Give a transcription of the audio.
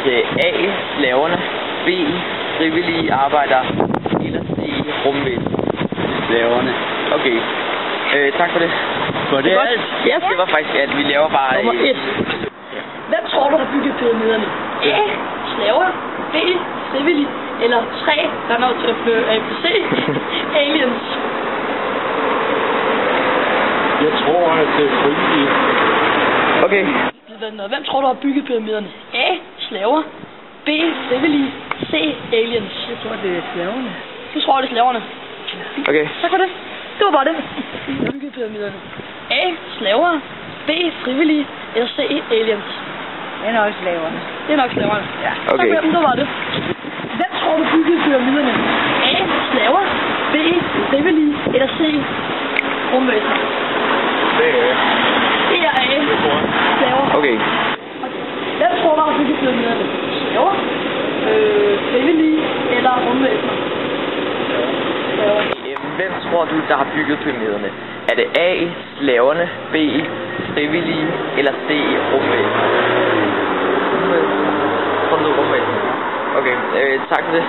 det A. Slaverne, B. Frivillige arbejdere, eller C. Rumvæsen? Slaverne. Okay. Tak for det. Var det alt? Ja, det var faktisk alt. Vi laver bare... Nummer 1. Hvem tror du har bygget pyramiderne? A. Slaver. B. Frivillige. Eller 3. Der er noget til at blive ABC. Aliens. Jeg tror, at det er frivillige. Okay. Hvem tror du har bygget pyramiderne? A. Slaver. B. Frivillige. C. Aliens. Jeg tror, det er slaverne. Du tror, det er slaverne? Okay. Tak for det. Det var bare det. Bygget pyramiderne. A. Slaver. B. Frivillige. Eller C. Aliens. Det er nok slaverne. Det er nok slaverne. Ja. Okay. Tak for det. Det var det. Hvem tror du byggede pyramiderne? A. Slaver. B. Frivillige. Eller C. Rumvæsener. Det er Det er A. Slaver. Okay. Hvem tror du har bygget pyramiderne? Slaver. Frivillige. Eller rumvæsener. Slaver. Hvem tror du, der har bygget pyramiderne? Er det A. Slaverne, B. Frivillige, eller C. Rumvæsen? Tror du, det er rumvæsen? Okay, tak for det.